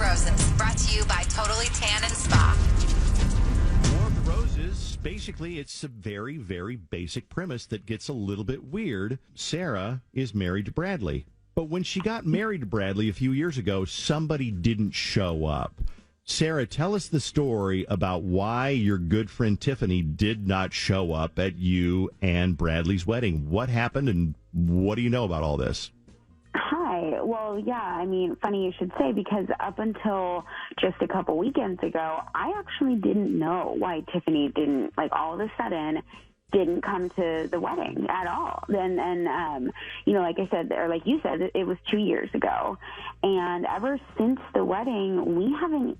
Roses, brought to you by Totally Tan and Spa. War of the Roses, basically, it's a very, very basic premise that gets a little bit weird. Sara is married to Bradley. But when she got married to Bradley a few years ago, somebody didn't show up. Sara, tell us the story about why your good friend Tiffany did not show up at you and Bradley's wedding. What happened, and what do you know about all this? Hi. Well, yeah, I mean, funny you should say, because up until just a couple weekends ago, I actually didn't know why Tiffany didn't, all of a sudden, didn't come to the wedding at all. And like I said, or like you said, it was 2 years ago. And ever since the wedding,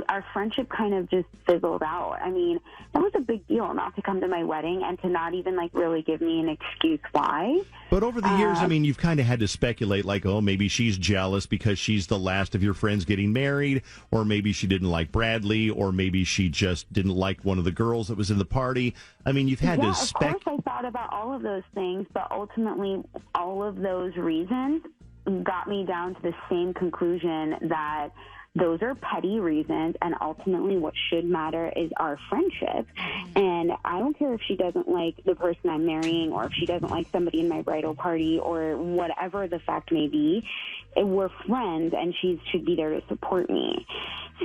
our friendship kind of just fizzled out. I mean, that was a big deal not to come to my wedding and to not even really give me an excuse why. But over the years, I mean, you've kind of had to speculate maybe she's jealous because she's the last of your friends getting married, or maybe she didn't like Bradley, or maybe she just didn't like one of the girls that was in the party. I mean, you've had to Of course, I thought about all of those things, but ultimately, all of those reasons got me down to the same conclusion that those are petty reasons, and ultimately what should matter is our friendship. And I don't care if she doesn't like the person I'm marrying, or if she doesn't like somebody in my bridal party, or whatever the fact may be. We're friends, and she should be there to support me.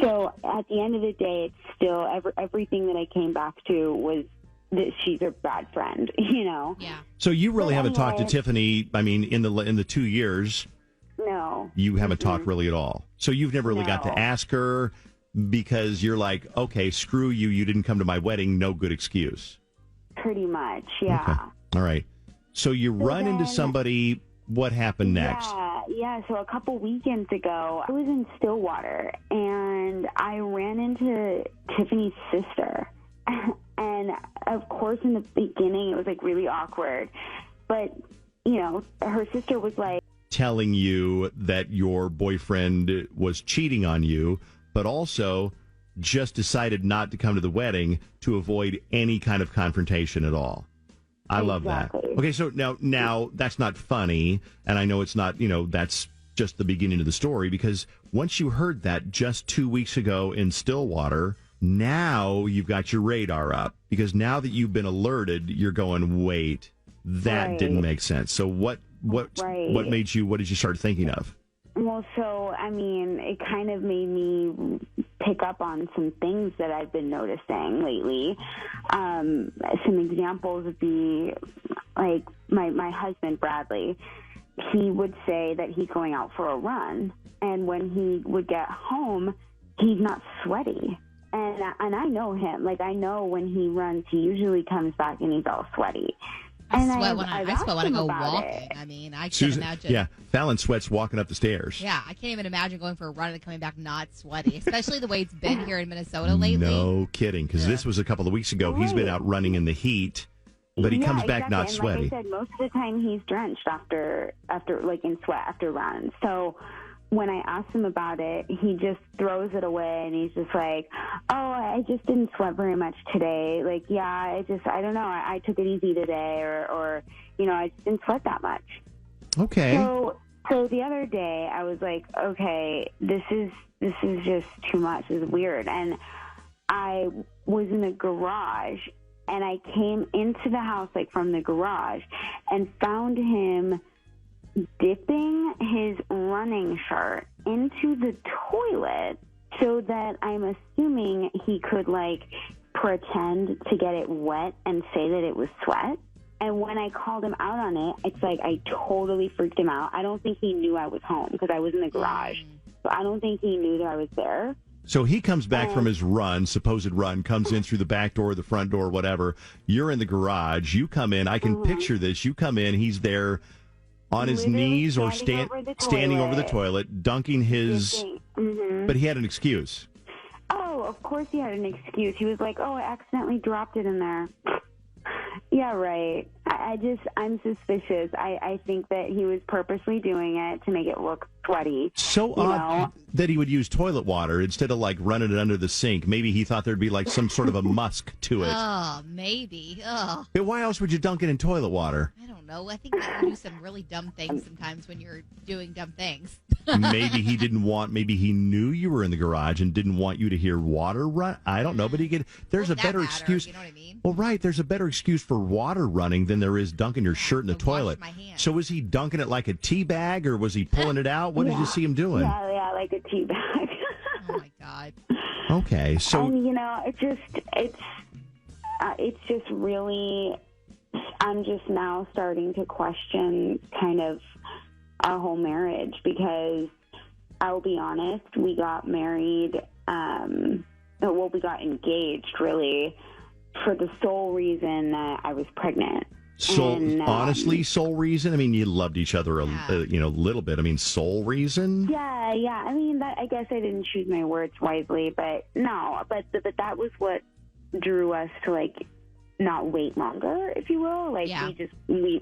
So at the end of the day, it's still everything that I came back to was that she's a bad friend, Yeah. So you really haven't talked to Tiffany, I mean, in the 2 years. No. You haven't talked really at all. So you've never really got to ask her because you're like, okay, screw you. You didn't come to my wedding. No good excuse. Pretty much, yeah. Okay. All right. So you run into somebody. What happened next? Yeah. So a couple weekends ago, I was in Stillwater, and I ran into Tiffany's sister. And, of course, in the beginning, it was, really awkward. But, her sister was telling you that your boyfriend was cheating on you, but also just decided not to come to the wedding to avoid any kind of confrontation at all. I love that. Okay, so now that's not funny, and I know it's not, that's just the beginning of the story, because once you heard that just 2 weeks ago in Stillwater, now you've got your radar up, because now that you've been alerted, you're going, wait, that didn't make sense. So what did you start thinking of? Well, so, I mean, it kind of made me pick up on some things that I've been noticing lately. Some examples would be, my husband, Bradley. He would say that he's going out for a run, and when he would get home, he's not sweaty. And I know him. I know when he runs, he usually comes back and he's all sweaty. I sweat when I go walking. I mean, I can't imagine. Yeah, Fallon sweats walking up the stairs. Yeah, I can't even imagine going for a run and coming back not sweaty, especially the way it's been here in Minnesota lately. No kidding, because this was a couple of weeks ago. Right. He's been out running in the heat, but he comes back not sweaty. Like I said, most of the time he's drenched after in sweat after runs. So when I asked him about it, he just throws it away, and he's just like, oh, I just didn't sweat very much today. I don't know. I took it easy today, or I just didn't sweat that much. Okay. So the other day, I was like, okay, this is just too much. This is weird. And I was in the garage, and I came into the house, from the garage, and found him dipping his running shirt into the toilet so that I'm assuming he could pretend to get it wet and say that it was sweat. And when I called him out on it, it's I totally freaked him out. I don't think he knew I was home because I was in the garage. So I don't think he knew that I was there. So he comes back from his supposed run, comes in through the back door, the front door, whatever. You're in the garage. You come in. I can picture this. You come in. He's there on his knees or standing over the toilet, dunking his... But he had an excuse. Oh, of course he had an excuse. He was like, oh, I accidentally dropped it in there. Yeah, right. I'm suspicious. I think that he was purposely doing it to make it look sweaty. So odd that he would use toilet water instead of like running it under the sink. Maybe he thought there'd be like some sort of a musk to it. Oh, maybe. Oh. But why else would you dunk it in toilet water? I don't know. I think you do some really dumb things sometimes when you're doing dumb things. Maybe he knew you were in the garage and didn't want you to hear water run. I don't know, but there's a better excuse. You know what I mean? Well, right. There's a better excuse for water running than there is dunking your shirt in the toilet. My hands. So was he dunking it like a tea bag or was he pulling it out? What did you see him doing? Yeah, like a tea bag. Oh my God. Okay, so and it's just really. I'm just now starting to question kind of our whole marriage because I'll be honest, we got married. We got engaged really for the sole reason that I was pregnant. Honestly, sole reason? I mean, you loved each other a little bit. I mean, sole reason? Yeah. I mean, I guess I didn't choose my words wisely, but no. But that was what drew us to like not wait longer, if you will. Like we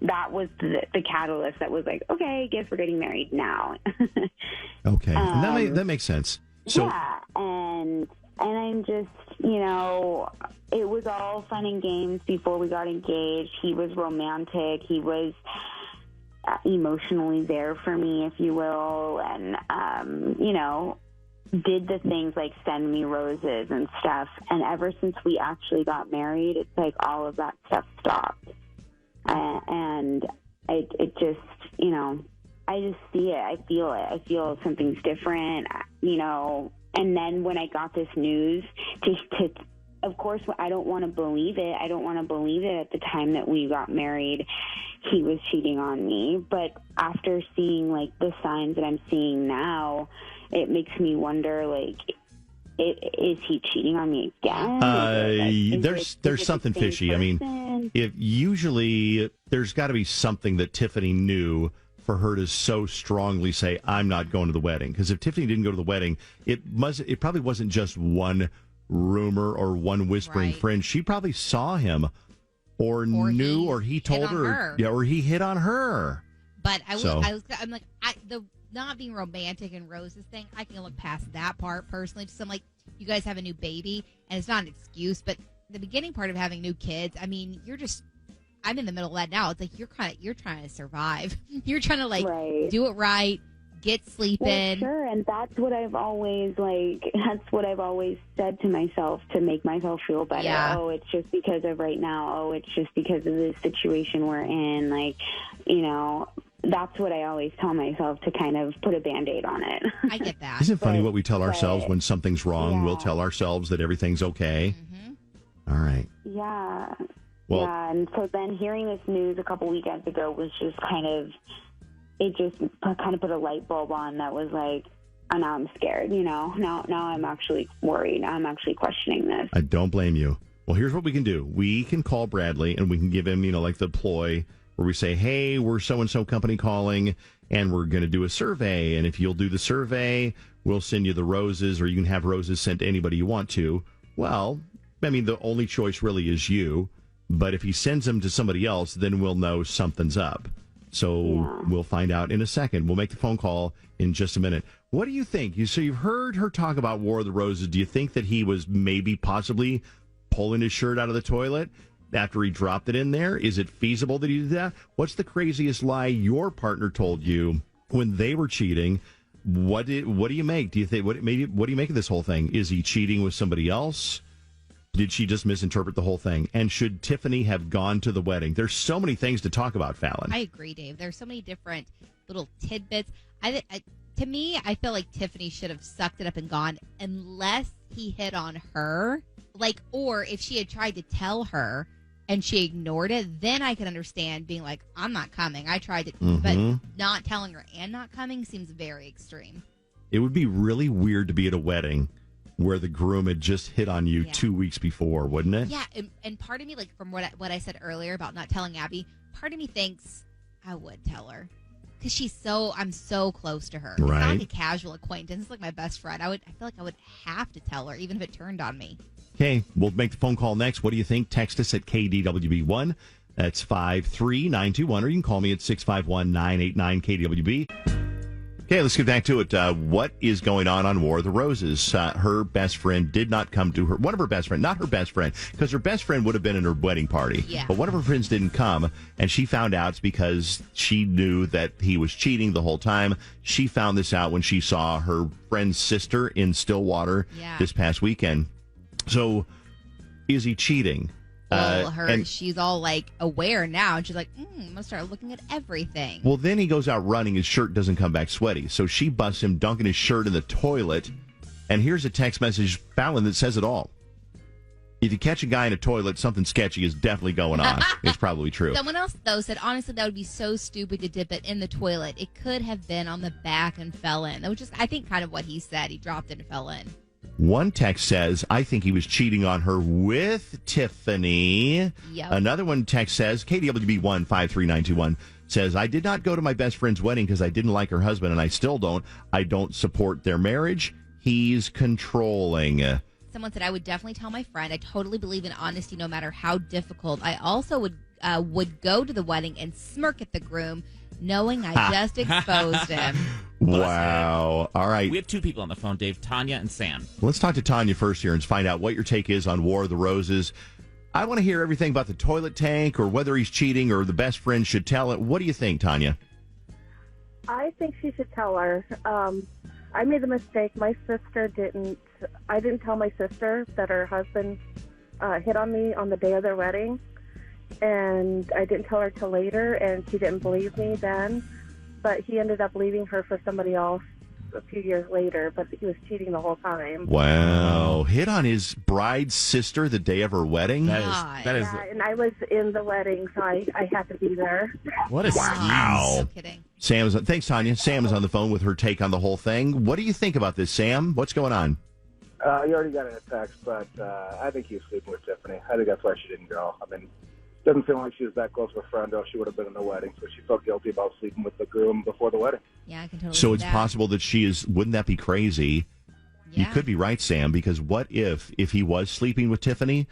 that was the catalyst that was like, okay, I guess we're getting married now. Okay, that makes sense. So yeah, and I'm just, it was all fun and games before we got engaged. He was romantic. He was emotionally there for me, if you will, and, did the things like send me roses and stuff. And ever since we actually got married, it's like all of that stuff stopped. And it just, I just see it. I feel it. I feel something's different, And then when I got this news, of course, I don't want to believe it. I don't want to believe it at the time that we got married. He was cheating on me. But after seeing, like, the signs that I'm seeing now, it makes me wonder, like, is he cheating on me again? There's something fishy. Person? I mean, usually there's got to be something that Tiffany knew for her to so strongly say, I'm not going to the wedding. Because if Tiffany didn't go to the wedding, it probably wasn't just one rumor or one whispering friend. She probably saw him or knew or he told her. Yeah, or he hit on her. But I'm like, the not being romantic and roses thing, I can look past that part personally. Just I'm like, you guys have a new baby, and it's not an excuse, but the beginning part of having new kids, I mean, I'm in the middle of that now. It's like you're trying to survive. You're trying to do it right, get sleep in. Sure, and that's what I've always said to myself to make myself feel better. Yeah. Oh, it's just because of right now. Oh, it's just because of the situation we're in. Like, that's what I always tell myself to kind of put a Band-Aid on it. I get that. Isn't it funny what we tell ourselves when something's wrong? Yeah. We'll tell ourselves that everything's okay. Mm-hmm. All right. Yeah. Well, yeah, and so then hearing this news a couple weekends ago was just it just kind of put a light bulb on that was like, oh, now I'm scared, Now I'm actually worried. Now I'm actually questioning this. I don't blame you. Well, here's what we can do. We can call Bradley and we can give him, like the ploy where we say, hey, we're so-and-so company calling and we're going to do a survey. And if you'll do the survey, we'll send you the roses or you can have roses sent to anybody you want to. Well, I mean, the only choice really is you. But if he sends them to somebody else, then we'll know something's up. So We'll find out in a second. We'll make the phone call in just a minute. What do you think? So you've heard her talk about War of the Roses. Do you think that he was maybe possibly pulling his shirt out of the toilet after he dropped it in there? Is it feasible that he did that? What's the craziest lie your partner told you when they were cheating? What do you make? Do you think what do you make of this whole thing? Is he cheating with somebody else? Did she just misinterpret the whole thing? And should Tiffany have gone to the wedding? There's so many things to talk about, Fallon. I agree, Dave. There's so many different little tidbits. To me, I feel like Tiffany should have sucked it up and gone unless he hit on her. Or if she had tried to tell her and she ignored it, then I could understand being like, I'm not coming. I tried to, but not telling her and not coming seems very extreme. It would be really weird to be at a wedding where the groom had just hit on you 2 weeks before, wouldn't it? Yeah, and part of me, from what I said earlier about not telling Abby, part of me thinks I would tell her. Because I'm so close to her. Right. It's not like a casual acquaintance. It's like my best friend. I feel like I would have to tell her, even if it turned on me. Okay, we'll make the phone call next. What do you think? Text us at KDWB1. That's 53921, or you can call me at 651-989-KDWB. Okay, let's get back to it. What is going on War of the Roses? Her best friend did not come to her. One of her best friends, not her best friend, because her best friend would have been in her wedding party. Yeah. But one of her friends didn't come, and she found out because she knew that he was cheating the whole time. She found this out when she saw her friend's sister in Stillwater this past weekend. So, is he cheating? Well, she's all like aware now, and she's like, I'm gonna start looking at everything. Well, then he goes out running. His shirt doesn't come back sweaty, so she busts him dunking his shirt in the toilet. And here's a text message, Fallon, that says it all. If you catch a guy in a toilet, something sketchy is definitely going on. It's probably true. Someone else, though, said, honestly, that would be so stupid to dip it in the toilet. It could have been on the back and fell in. Which is, I think, kind of what he said. He dropped it and fell in. One text says, I think he was cheating on her with Tiffany. Yep. Another one text says, KDWB153921 says, I did not go to my best friend's wedding because I didn't like her husband, and I still don't. I don't support their marriage. He's controlling. Someone said, I would definitely tell my friend. I totally believe in honesty no matter how difficult. I also would go to the wedding and smirk at the groom, knowing I just exposed him. Wow. All right. We have two people on the phone, Dave, Tanya and Sam. Let's talk to Tanya first here and find out what your take is on War of the Roses. I want to hear everything about the toilet tank or whether he's cheating or the best friend should tell it. What do you think, Tanya? I think she should tell her. I made the mistake. I didn't tell my sister that her husband hit on me on the day of their wedding. And I didn't tell her till later, and she didn't believe me then. But he ended up leaving her for somebody else a few years later, but he was cheating the whole time. Wow. Hit on his bride's sister the day of her wedding? That is. Yeah, and I was in the wedding, so I had to be there. What a Wow. So kidding. Thanks, Tanya. Sam is on the phone with her take on the whole thing. What do you think about this, Sam? What's going on? You already got it in a text, but I think he was sleeping with Tiffany. I think that's why she didn't go. I mean, doesn't seem like she was that close with a friend, or she would have been in the wedding. So she felt guilty about sleeping with the groom before the wedding. Yeah, I can totally So see it's that. possible that she is, wouldn't that be crazy? Yeah. You could be right, Sam, because what if he was sleeping with Tiffany,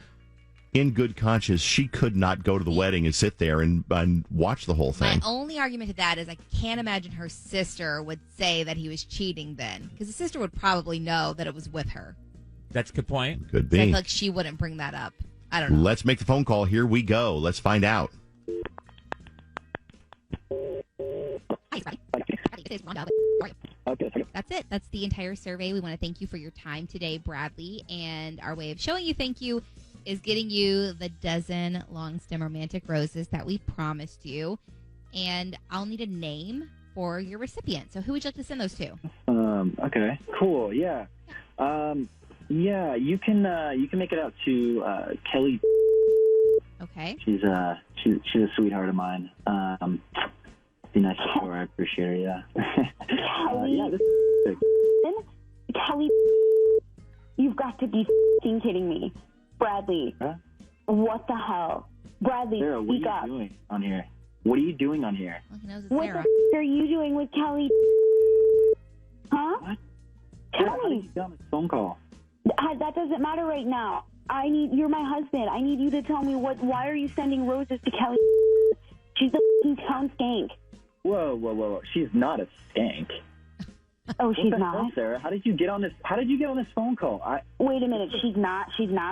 in good conscience, she could not go to the wedding and sit there and watch the whole thing. My only argument to that is I can't imagine her sister would say that he was cheating then, because the sister would probably know that it was with her. That's a good point. Could So I be. feel like she wouldn't bring that up. I don't know. Let's make the phone call. Here we go. Let's find out. That's it. That's the entire survey. We want to thank you for your time today, Bradley. And our way of showing you thank you is getting you the dozen long stem romantic roses that we promised you. And I'll need a name for your recipient. So who would you like to send those to? Okay. Cool. Yeah. Yeah, you can make it out to Kelly. Okay. She's a sweetheart of mine. Be nice to her. I appreciate her. Yeah. Yeah. This Kelly, you've got to be f***ing kidding me. Bradley, Huh? what the hell? Bradley, Sarah, what speak are up. you doing on here? What are you doing on here? Well, he knows it's What Sarah. the are you doing with Kelly? Huh? What? Sarah, how did Kelly, you get on this phone call? that doesn't matter right now. You're my husband. I need you to tell me why are you sending roses to Kelly? She's a f***ing town skank. Whoa! She's not a skank. Oh, What she's the hell, not? Sarah? How did you get on this? How did you get on this phone call? Wait a minute. She's not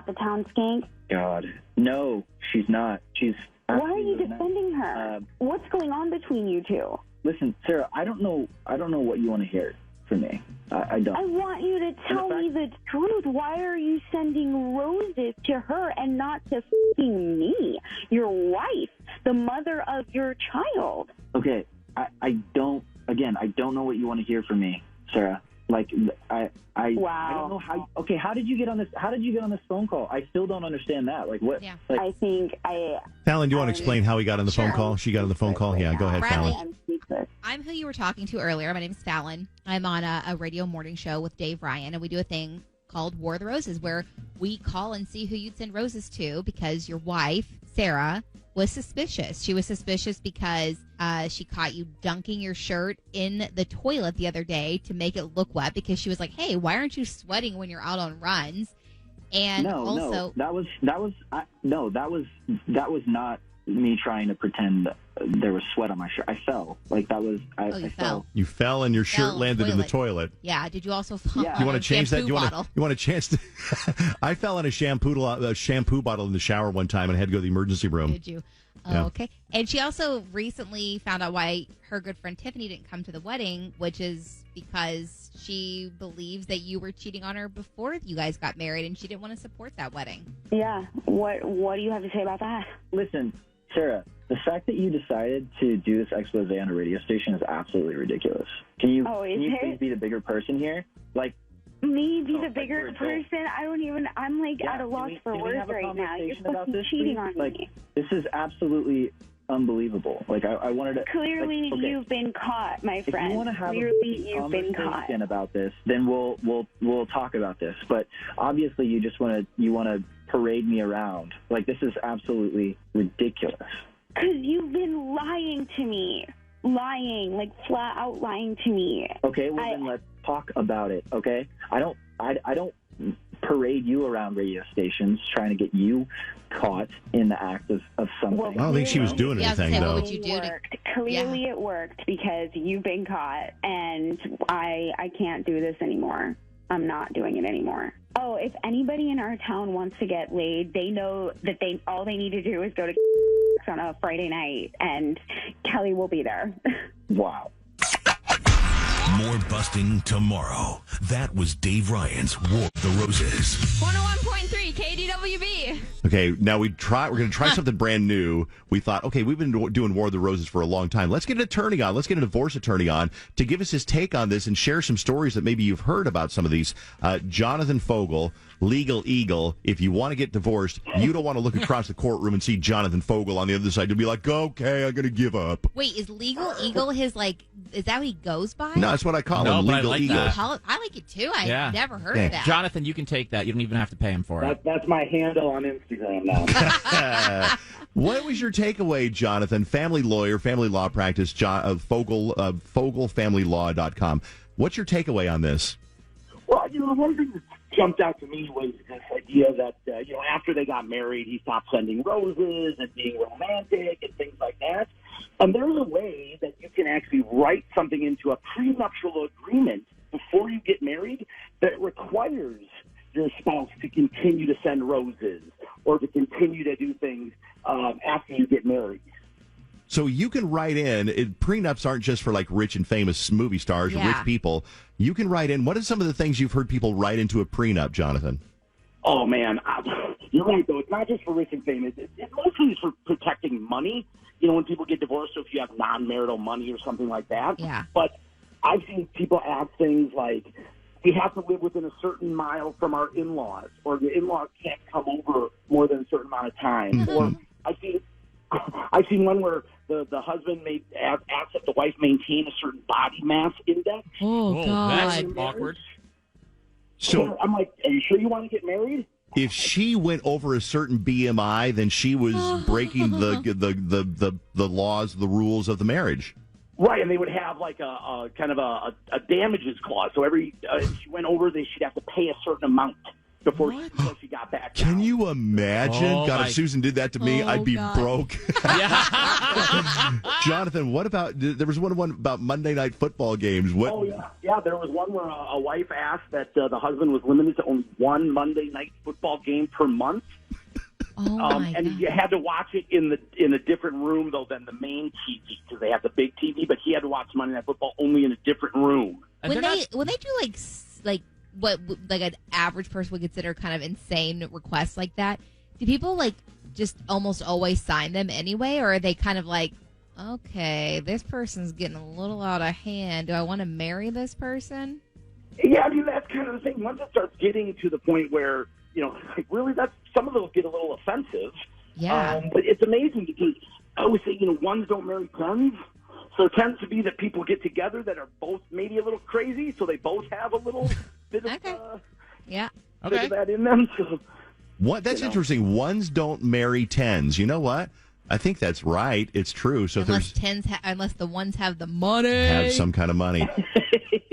the town skank? God, no, she's not. She's. Why are you absolutely not. defending her? What's going on between you two? Listen, Sarah, I don't know what you want to hear from me. I don't. I want you to tell me the truth. Why are you sending roses to her and not to f***ing me, your wife, the mother of your child? Okay, I don't know what you want to hear from me, Sarah. Like, I don't know how. Okay, how did you get on this? How did you get on this phone call? I still don't understand that. Like, what? Yeah. Like, I think Fallon, do you want to explain how he got on the phone Sure. call? She got on the phone call? Yeah, go ahead, Bradley. Fallon. I'm speechless. I'm who you were talking to earlier. My name is Fallon. I'm on a radio morning show with Dave Ryan, and we do a thing called War of the Roses, where we call and see who you'd send roses to because your wife, Sarah, was suspicious. She was suspicious because she caught you dunking your shirt in the toilet the other day to make it look wet because she was like, hey, why aren't you sweating when you're out on runs? And no, also, that was not me trying to pretend there was sweat on my shirt. I fell. Like that was. I fell. You fell and your shirt landed in the toilet. Yeah. Did you also fall? Yeah. You want to change that? You bottle? want a chance to? I fell in a shampoo bottle in the shower one time and I had to go to the emergency room. Did you? Oh, Yeah. okay. And she also recently found out why her good friend Tiffany didn't come to the wedding, which is because she believes that you were cheating on her before you guys got married, and she didn't want to support that wedding. Yeah. What do you have to say about that? Listen, Sarah, the fact that you decided to do this expose on a radio station is absolutely ridiculous. Can you please be the bigger person here? Like, me be the bigger person? I'm like at a loss for words right now. You're fucking cheating on me. This is absolutely unbelievable. Like, I wanted to. Clearly, you've been caught, my friend. If you want to have Clearly, you've been caught about this, then we'll talk about this. But obviously, you just want to parade me around. Like, this is absolutely ridiculous. Because you've been lying to me. Lying, like flat out lying to me. Okay, well then let's talk about it. Okay, I don't parade you around radio stations trying to get you caught in the act of something. Well, I don't think she was doing anything, though. What would you do Clearly it worked because you've been caught, and I can't do this anymore. I'm not doing it anymore. Oh, if anybody in our town wants to get laid, they know that all they need to do is go to on a Friday night, and Kelly will be there. Wow. More busting tomorrow. That was Dave Ryan's War of the Roses. 101.3 KDWB. Okay, now we're going to try something brand new. We thought, okay, we've been doing War of the Roses for a long time. Let's get an attorney on. Let's get a divorce attorney on to give us his take on this and share some stories that maybe you've heard about some of these. Jonathan Fogel, Legal Eagle. If you want to get divorced, you don't want to look across the courtroom and see Jonathan Fogel on the other side. You'll be like, okay, I'm going to give up. Wait, is Legal Eagle is that what he goes by? No, that's what I call him, but Legal I like Eagle. that. I like it too. I've never heard Okay. of that. Jonathan, you can take that. You don't even have to pay him for it. That's my handle on Instagram now. What was your takeaway, Jonathan? Family lawyer, family law practice, Fogel, FogelFamilyLaw.com. What's your takeaway on this? Well, one thing that jumped out to me was this idea that, after they got married, he stopped sending roses and being romantic and things like that. There's a way that you can actually write something into a prenuptial agreement before you get married that requires your spouse to continue to send roses or to continue to do things after you get married. So you can write in, prenups aren't just for like rich and famous movie stars or rich people. You can write in, what are some of the things you've heard people write into a prenup, Jonathan? Oh, man, you're right, though. It's not just for rich and famous. It mostly is for protecting money. When people get divorced, so if you have non-marital money or something like that. Yeah. But I've seen people add things like, we have to live within a certain mile from our in-laws, or the in-laws can't come over more than a certain amount of time. Or I've seen one where the husband may ask that the wife maintain a certain body mass index. Oh, God. That's awkward. So I'm like, are you sure you want to get married? If she went over a certain BMI, then she was breaking the laws, the rules of the marriage. Right, and they would have like a kind of a damages clause. So if she went over, she'd have to pay a certain amount before she got back down. Can you imagine? Oh, God, if Susan did that to me, I'd be broke. Jonathan, what about, there was one about Monday night football games. What? Oh, yeah. Yeah, there was one where a wife asked that the husband was limited to only one Monday night football game per month. And you had to watch it in a different room, though, than the main TV, because they have the big TV, but he had to watch Monday Night Football only in a different room. When they do like what like an average person would consider kind of insane requests like that, do people just almost always sign them anyway, or are they kind of like, okay, this person's getting a little out of hand, do I want to marry this person? Yeah, I mean, that's kind of the thing. Once it starts getting to the point where, really, some of those get a little offensive. Yeah. But it's amazing because I always say, ones don't marry tens. So it tends to be that people get together that are both maybe a little crazy, so they both have a little bit of bit of that in them. So, What? That's interesting. Ones don't marry tens. You know what? I think that's right. It's true. So unless the ones have the money. Have some kind of money.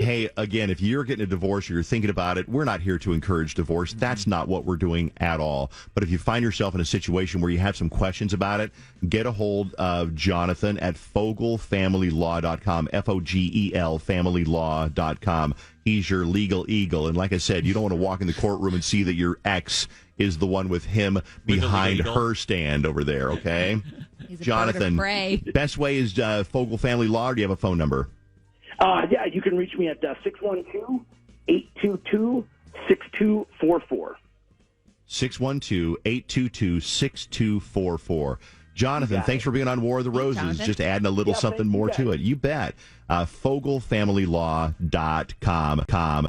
Hey, again, if you're getting a divorce or you're thinking about it, we're not here to encourage divorce. That's not what we're doing at all. But if you find yourself in a situation where you have some questions about it, get a hold of Jonathan at FogelFamilyLaw.com, Fogel FamilyLaw.com. He's your legal eagle. And like I said, you don't want to walk in the courtroom and see that your ex is the one with him behind her stand over there, okay? He's a Jonathan, bird of prey. best way is Fogel Family Law, or do you have a phone number? Yeah, you can reach me at 612-822-6244. 612-822-6244. Jonathan, thanks for being on War of the Roses. Jonathan. Just adding a little something more to it. You bet. FogelFamilyLaw.com.